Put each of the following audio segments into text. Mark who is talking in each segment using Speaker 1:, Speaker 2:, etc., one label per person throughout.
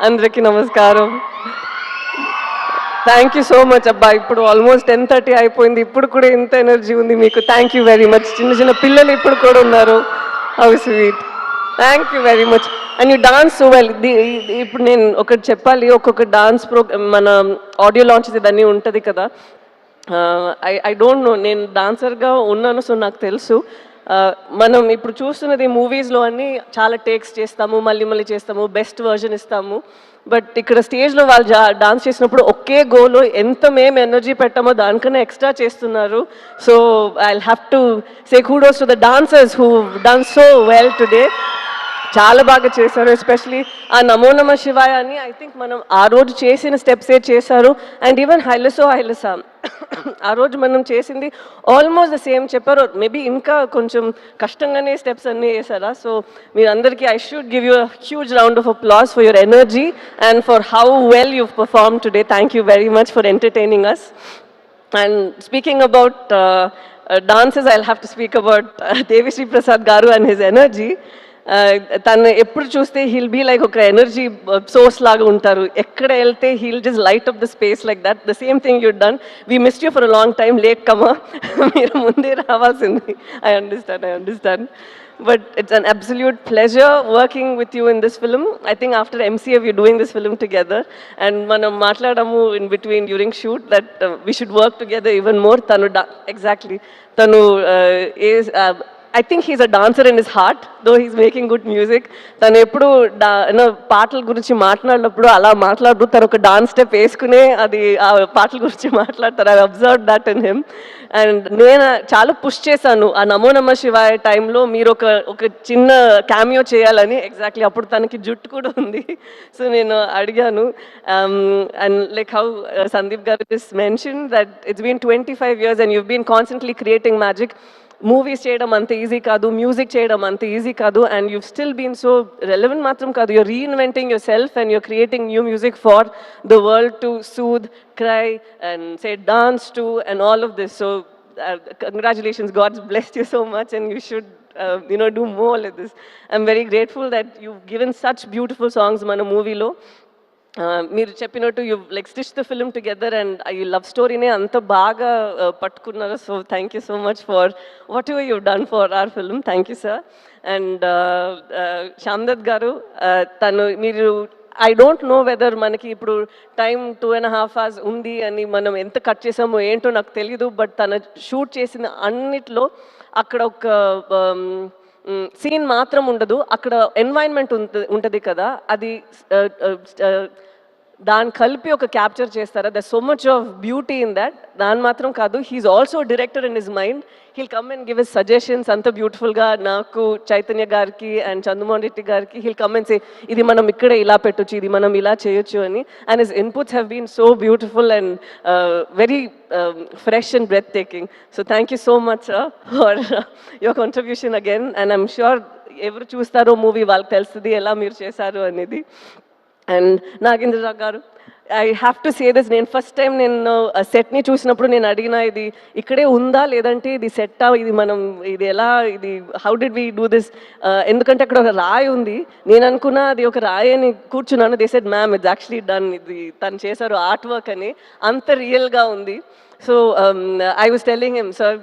Speaker 1: అందరికీ నమస్కారం. Thank you so much అబ్బా. ఇప్పుడు ఆల్మోస్ట్ 10:30 అయిపోయింది. ఇప్పుడు కూడా ఇంత ఎనర్జీ ఉంది మీకు. Thank you very much. చిన్న చిన్న పిల్లలు ఇప్పుడు కూడా ఉన్నారు. How sweet. Thank you very much. And you dance so well. ఇప్పుడు నేను ఒకటి చెప్పాలి. ఒక్కొక్క డాన్స్ మన ఆడియో లాంచ్ ఇదన్నీ ఉంటుంది కదా. ఐ డోంట్ నో, నేను డాన్సర్గా ఉన్నాను, సో నాకు తెలుసు. మనం ఇప్పుడు చూస్తున్నది మూవీస్లో అన్నీ చాలా టేక్స్ చేస్తాము, మళ్ళీ మళ్ళీ చేస్తాము, బెస్ట్ వర్జన్ ఇస్తాము. బట్ ఇక్కడ స్టేజ్లో వాళ్ళు డాన్స్ చేసినప్పుడు ఒకే గోలో ఎంత మేము ఎనర్జీ పెట్టామో దానికన్నా ఎక్స్ట్రా చేస్తున్నారు. So I have to say kudos to the dancers who done so well today. చాలా బాగా చేశారు. ఎస్పెషలీ ఆ నమో నమ శివాయ అని ఐ థింక్ మనం ఆ రోజు చేసిన స్టెప్సే చేశారు. అండ్ ఈవెన్ హైలసో హైలసా ఆ రోజు మనం చేసింది ఆల్మోస్ట్ ద సేమ్ చెప్పారు. మేబీ ఇంకా కొంచెం కష్టంగానే స్టెప్స్ అన్నీ వేసారా. సో మీరందరికీ I should give you huge round of applause for your energy and for how well you perform today. Thank you very much for entertaining us. And speaking about dances, I'll have to speak about Devi Sri Prasad Garu and his energy. తను ఎప్పుడు చూస్తే he'll be like ఒక energy source లాగా ఉంటారు. ఎక్కడ వెళ్తే he'll just light up the space like that. The same thing you done. We missed you for a long time. Late కమా, మీరు ముందే రావాల్సింది. I understand. But it's an absolute pleasure working with you in this film. I think after MCA we're doing this film together, and manam matladamu in between during shoot that we should work together even more. Tanu exactly. Tanu is I think he's a dancer in his heart, though he's making good music. తను ఎప్పుడు పాటల గురించి మాట్లాడినప్పుడు అలా మాట్లాడు, తను ఒక dance step వేసుకునే అది ఆ పాటల గురించి మాట్లాడతారు. I observe that in him. And నేను చాలా పుష్ చేశాను ఆ నమో నమ శివాయ టైంలో మీరు ఒక చిన్న క్యామియో చేయాలని. ఎగ్జాక్ట్లీ అప్పుడు తనకి జుట్టు కూడా ఉంది. సో నేను అడిగాను. And like how Sandeep garu just mention that it's been 25 years and you've been constantly creating magic. Movies చేయడం అంత ఈజీ కాదు, మ్యూజిక్ చేయడం అంత ఈజీ కాదు. And you still been so relevant మాత్రం కాదు, you're reinventing yourself and you're creating new music for the world to soothe, cry and say dance to and all of this. So congratulations, God's blessed you so much and you should do more like this. I'm very grateful that you've given such beautiful songs మన మూవీలో. మీరు చెప్పినట్టు you like stitch the film together and ఈ love స్టోరీనే అంత బాగా పట్టుకున్నారు. So thank you so much for what you done for our film. Thank you sir. And Shyamdutt గారు, తను మీరు ఐ డోంట్ నో వెదర్ మనకి ఇప్పుడు టైం 2.5 hours ఉంది అని మనం ఎంత కట్ చేసామో ఏంటో నాకు తెలీదు. బట్ తను షూట్ చేసిన అన్నిట్లో అక్కడ ఒక సీన్ మాత్రం ఉండదు, అక్కడ ఎన్వైరన్మెంట్ ఉంటుంది కదా, అది దాన్ని కలిపి ఒక క్యాప్చర్ చేస్తారా. The so much of beauty in that. దాని మాత్రం కాదు, he's also director in his mind. He'll come and give his suggestions అంత బ్యూటిఫుల్గా. నాకు చైతన్య గారికి అండ్ చంద్రమోహన్ రెడ్డి గారికి హీల్ కమ్ అండ్ సే ఇది మనం ఇక్కడే ఇలా పెట్టొచ్చు, ఇది మనం ఇలా చేయొచ్చు అని. And his inputs have been so beautiful and very fresh and breathtaking. So thank you so much for your contribution again. And I'm sure ఎవరు చూస్తారో మూవీ వాళ్ళకి తెలుస్తుంది ఎలా మీరు చేశారు అనేది. అండ్ నాగేంద్రరావు గారు, I have to say this. నేను ఫస్ట్ టైం నేను సెట్ని చూసినప్పుడు నేను అడిగిన ఇది ఇక్కడే ఉందా లేదంటే ఇది సెట్టా, ఇది మనం ఇది ఎలా, ఇది how did we do this. ఎందుకంటే అక్కడ ఒక రాయి ఉంది. నేను అనుకున్నా అది ఒక రాయి అని కూర్చున్నాను. They said ma'am it's actually done, ఇది తను చేశారు ఆర్ట్ వర్క్ అని. అంత రియల్గా ఉంది. So I was telling him, sir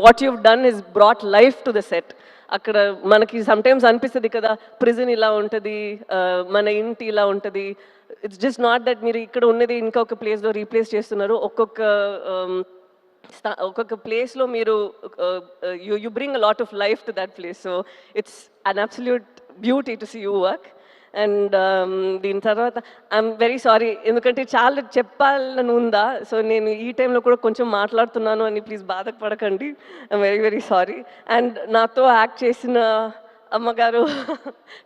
Speaker 1: what you've done is brought life to the set. అక్కడ మనకి సమ్టైమ్స్ అనిపిస్తుంది కదా, ప్రిజన్ ఇలా ఉంటుంది, మన ఇంటి ఇలా ఉంటుంది. ఇట్స్ జస్ట్ నాట్ దట్ మీరు ఇక్కడ ఉన్నది ఇంకొక ప్లేస్లో రీప్లేస్ చేస్తున్నారు. ఒక్కొక్క ప్లేస్లో మీరు you bring a lot of life to that place. So it's an absolute beauty to see you work. And దీని తర్వాత ఐఎమ్ వెరీ సారీ, ఎందుకంటే చాలా చెప్పాలని ఉందా. సో నేను ఈ టైంలో కూడా కొంచెం మాట్లాడుతున్నాను అని ప్లీజ్ బాధపడకండి. I'm very very sorry. And నాతో యాక్ట్ చేసిన అమ్మగారు,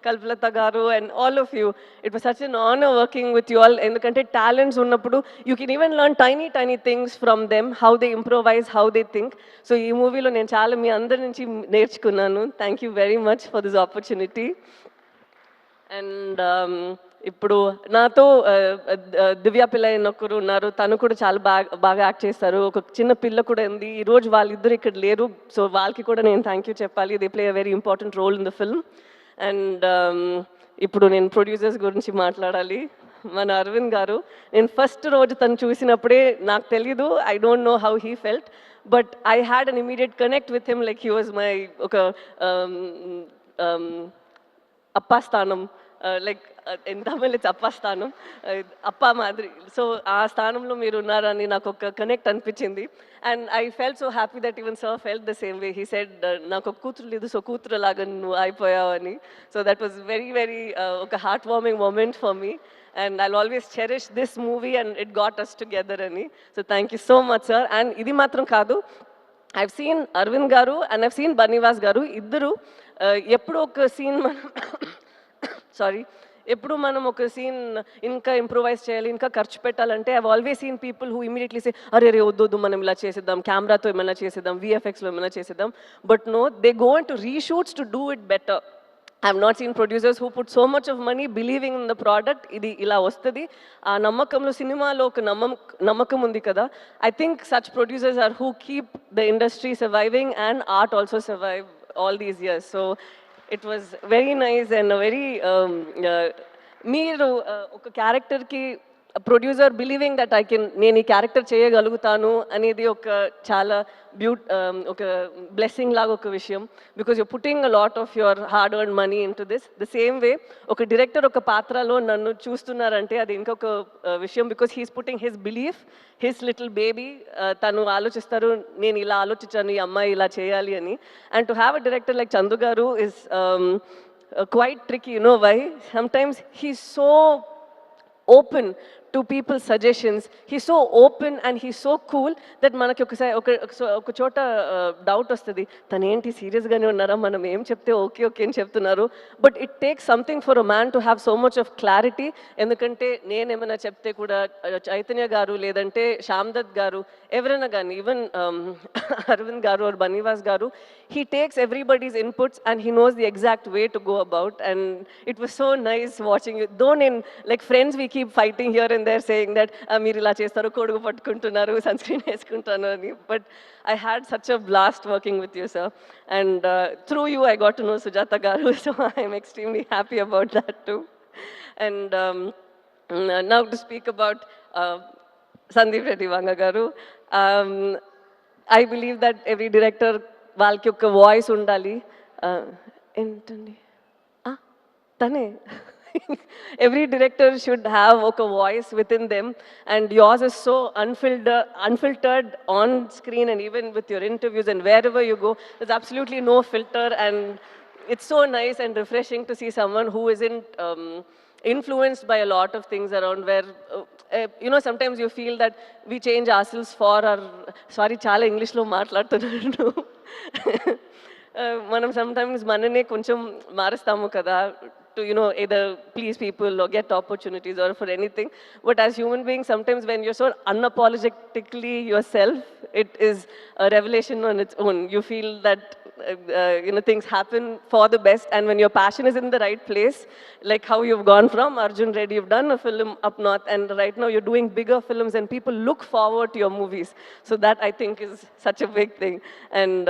Speaker 1: కల్పలత గారు and all of you, it was such N honour working with you all. ఎందుకంటే టాలెంట్స్ ఉన్నప్పుడు you can even learn tiny things from them, how they improvise, how they think. So ఈ మూవీలో నేను చాలా మీ అందరి నుంచి నేర్చుకున్నాను. Thank you very much for this opportunity. And ఇప్పుడు నాతో దివ్య పిల్ల ఒకరు ఉన్నారు. తను కూడా చాలా బాగా యాక్ట్ చేస్తారు. ఒక చిన్న పిల్ల కూడా ఉంది. ఈరోజు వాళ్ళిద్దరు ఇక్కడ లేరు. సో వాళ్ళకి కూడా నేను థ్యాంక్ యూ చెప్పాలి. They play a very important role in the film. And ఇప్పుడు నేను ప్రొడ్యూసర్స్ గురించి మాట్లాడాలి. మన అరవింద్ గారు, నేను ఫస్ట్ రోజు తను చూసినప్పుడే నాకు తెలీదు, I don't know how he felt, but I had an immediate connect with him, like he was my ఒక అప్పా స్థానం, లైక్ ఇన్ తమిళ్ ఇట్స్ అప్పా స్థానం, అప్పా మాదిరి. సో ఆ స్థానంలో మీరు ఉన్నారని నాకు ఒక కనెక్ట్ అనిపించింది. And I fel so happy that even sir felt the same way. He said నాకు ఒక కూతురు లేదు, సో కూతురు లాగా నువ్వు అయిపోయావని. So that was very very ఒక heart warming moment for me. And I'll always cherish this movie and it got us together ani. So thank you so much, sir. And idi matram kaadu, I've seen Arvind garu and I've seen Banivas garu iddaru eppudu oka scene sorry, ఎప్పుడు మనం ఒక scene ఇంకా improvise చేయాలి, ఇంకా ఖర్చు పెట్టాలంటే I always seen people who immediately say అరే రే వద్దు మనం ఇలా చేసేద్దాం, కెమెరాతో ఏమైనా చేసేద్దాం, విఎఫ్ఎక్స్లో ఏమైనా చేసేద్దాం. But no, they go into reshoots to do it better. I have not seen producers who put so much of money believing in the product. ఇది ఇలా వస్తుంది, ఆ నమ్మకంలో సినిమాలో ఒక నమ్మకం ఉంది కదా. I think such producers are who keep the industry surviving and art also survive all these years. So it was very nice and a very మీరు ఒక క్యారెక్టర్కి ప్రొడ్యూసర్ బిలీవింగ్ దట్ నేను ఈ క్యారెక్టర్ చేయగలుగుతాను అనేది ఒక చాలా ఒక బ్లెస్సింగ్ లాగా ఒక విషయం. Because you're putting a lot of your hard earn money into this. The same way ఒక డైరెక్టర్ ఒక పాత్రలో నన్ను చూస్తున్నారంటే అది ఇంకొక విషయం. Because he's putting his belief, his little baby. తను ఆలోచిస్తారు నేను ఇలా ఆలోచించాను, ఈ అమ్మాయి ఇలా చేయాలి అని. And to have a director like Chandu గారు is quite tricky, you know why? Sometimes he's so open to people's suggestions. He's so open and he's so cool that మనకి ఒక చోట డౌట్ వస్తుంది, తను ఏంటి సీరియస్గానే ఉన్నారా, మనం ఏం చెప్తే ఓకే ఓకే అని చెప్తున్నారు. But it takes something for a man to have so much of clarity. ఎందుకంటే నేనేమైనా చెప్తే కూడా చైతన్య గారు లేదంటే శ్యామ్ దత్ గారు ఎవరైనా కానీ, ఈవెన్ అరవింద్ గారు ఆర్ బనీవాస్ గారు, he takes everybody's inputs and he knows the exact way to go about. And it was so nice watching you. Though in like friends we keep fighting here and there saying that meer ila chestaru, kodugu pattukuntunnaru, sunscreen eskuntunnaru ani. But I had such a blast working with you, sir. And through you I got to know Sujata garu, so I am extremely happy about that too. And now to speak about Sandeep Reddy Vanga garu, I believe that every director వాళ్ళకి ఒక voice ఉండాలి. ఏంటండి తనే every director should have a voice within them, and yours is so unfiltered on screen and even with your interviews and wherever you go, there's absolutely no filter. And it's so nice and refreshing to see someone who isn't influenced by a lot of things around, where you know, sometimes you feel that we change ourselves for our, sorry చాలా ఇంగ్లీష్లో మాట్లాడుతున్నాను, మనం sometimes మననే కొంచెం మారుస్తాము కదా, to, you know, either please people or get opportunities or for anything. But as human beings, sometimes when you're so unapologetically yourself, it is a revelation on its own. You feel that you know, things happen for the best, and when your passion is in the right place, like how you've gone from Arjun Reddy, you've done a film up north, and right now you're doing bigger films and people look forward to your movies. So that I think is such a big thing. And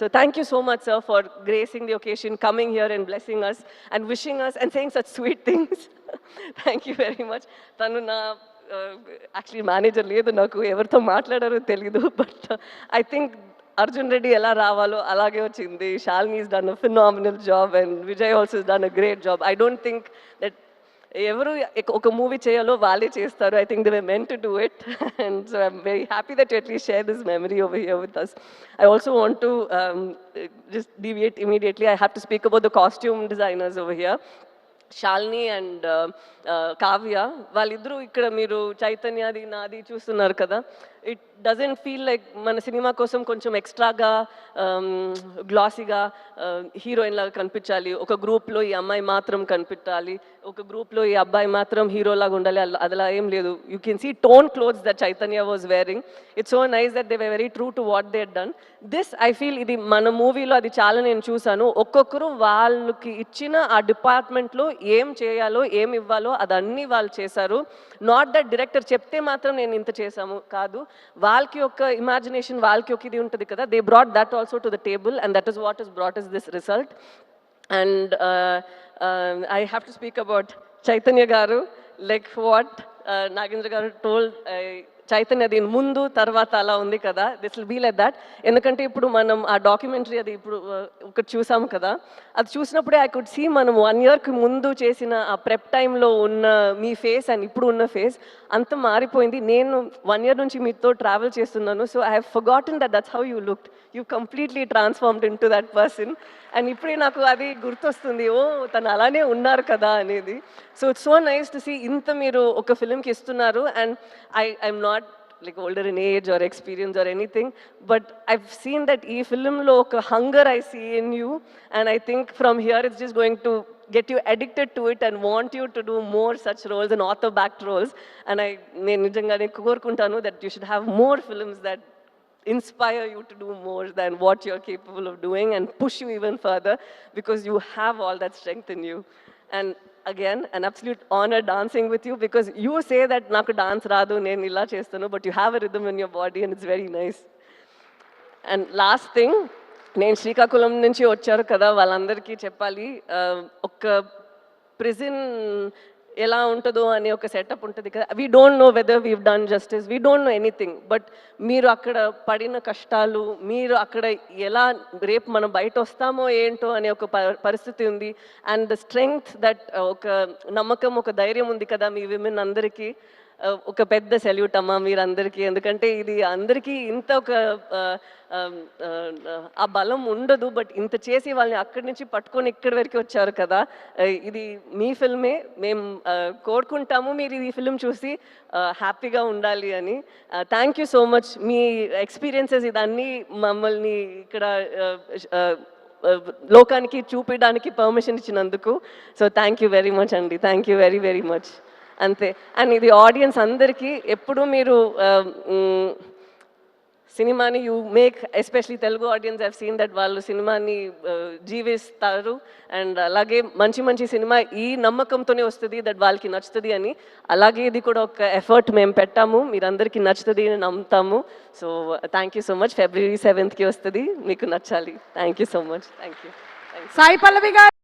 Speaker 1: so thank you so much, sir, for gracing the occasion, coming here and blessing us and wishing us and saying such sweet things. Thank you very much. Tanu na actually manager ledu, naku evartho maatladaro teliyadu, but I think Arjun Reddy ఎలా రావాలో అలాగే వచ్చింది. Shalini has done a phenomenal job and Vijay also has done a great job. I don't think that ఎవరు ఒక movie చేయాలో వాళ్ళే చేస్తారు. I think they were meant to do it. And so I'm very happy that you at least share this memory over here with us. I also want to just deviate immediately. I have to speak about the costume designers over here. Shalini and Kavya, వాళ్ళిద్దరూ ఇక్కడ మీరు చైతన్యది నాది చూస్తున్నారు కదా, it doesn't feel like మన cinema కోసం కొంచెం ఎక్స్ట్రాగా గ్లాసీగా హీరోయిన్ లాగా కనిపించాలి, ఒక గ్రూప్లో ఈ అమ్మాయి మాత్రం కనిపించాలి, ఒక గ్రూప్లో ఈ అబ్బాయి మాత్రం హీరోలాగా ఉండాలి, అలా ఏం లేదు. You can see tone clothes that Chaitanya was wearing. It's so nice that they were very true to what they had done. This I feel ఇది మన మూవీలో అది చాలా నేను చూసాను. ఒక్కొక్కరు వాళ్ళకి ఇచ్చిన ఆ డిపార్ట్మెంట్లో ఏం చేయాలో ఏం ఇవ్వాలో అదన్నీ వాళ్ళు చేశారు. నాట్ దట్ డైరెక్టర్ చెప్తే మాత్రం నేను ఇంత చేశాము కాదు, వాళ్ళకి ఒక ఇమాజినేషన్, వాళ్ళకి ఒక ఇది ఉంటుంది కదా, they brought that also to the table, and that is what is brought is this result. And I have to speak about Chaitanya Garu, like what Nagendra Garu told. Chaitanya దీని ముందు తర్వాత అలా ఉంది కదా, this will be like that. ఎందుకంటే ఇప్పుడు మనం ఆ డాక్యుమెంటరీ అది ఇప్పుడు ఒకటి చూసాం కదా, అది చూసినప్పుడే ఐ కుడ్ సీ మనం 1 yearకి ముందు చేసిన ఆ ప్రెప్ టైంలో ఉన్న మీ ఫేస్ అండ్ ఇప్పుడు ఉన్న ఫేస్ అంత మారిపోయింది. నేను 1 year నుంచి మీతో ట్రావెల్ చేస్తున్నాను, so I have forgotten that's how you looked. You completely transformed in to that person. And ఇప్పుడే నాకు అది గుర్తొస్తుంది, ఓ తను అలానే ఉన్నారు కదా అనేది. So it's so nice to see ఇంత మీరు ఒక ఫిలింకి ఇస్తున్నారు. And I'm not like older in age or experience or anything, but I've seen that ee film lo oka hunger I see in you, and I think from here it's just going to get you addicted to it and want you to do more such roles and author backed roles. And నేను నిజంగానే కోరుకుంటాను that you should have more films that inspire you to do more than what you're capable of doing and push you even further, because you have all that strength in you. And again, an absolute honor dancing with you, because you say that naku dance raadu nenu illa chestanu, but you have a rhythm in your body and it's very nice. And last thing, నేను శ్రీకాకుళం నుంచి వచ్చారు కదా, వాళ్ళందరికీ చెప్పాలి, ఒక prison ఎలా ఉంటుందో అనే ఒక సెటప్ ఉంటుంది కదా. We don't know whether weave done justice, we don't know anything, but మీరు అక్కడ పడిన కష్టాలు, మీరు అక్కడ ఎలా రేపు మనం బయట వస్తామో ఏంటో అనే ఒక పరిస్థితి ఉంది. అండ్ ద స్ట్రెంగ్త్ దట్, ఒక నమ్మకం, ఒక ధైర్యం ఉంది కదా మీ విమెన్ అందరికీ. ఒక పెద్ద సెల్యూట్ అమ్మా మీరందరికీ. ఎందుకంటే ఇది అందరికీ ఇంత ఒక ఆ బలం ఉండదు, బట్ ఇంత చేసి వాళ్ళని అక్కడి నుంచి పట్టుకొని ఇక్కడి వరకు వచ్చారు కదా. ఇది మీ ఫిల్మే, మేము కోరుకుంటాము మీరు ఈ ఫిల్మ్ చూసి హ్యాపీగా ఉండాలి అని. థ్యాంక్ యూ సో మచ్, మీ ఎక్స్పీరియన్సెస్ ఇదన్నీ మమ్మల్ని ఇక్కడ లోకానికి చూపించడానికి పర్మిషన్ ఇచ్చినందుకు. So thank you very much అండి, thank you very very much. అంతే. అండ్ ఇది ఆడియన్స్ అందరికీ, ఎప్పుడు మీరు సినిమాని you make, especially Telugu audience have seen that వాళ్ళు సినిమాని జీవిస్తారు. అండ్ అలాగే మంచి మంచి సినిమా ఈ నమ్మకంతోనే వస్తుంది దట్ వాళ్ళకి నచ్చుతుంది అని. అలాగే ఇది కూడా ఒక ఎఫర్ట్ మేము పెట్టాము, మీరందరికీ నచ్చుతుంది అని నమ్ముతాము. So thank you so much. February 7th వస్తుంది, మీకు నచ్చాలి. Thank you so much. Thank you.
Speaker 2: Sai Pallavi గారు.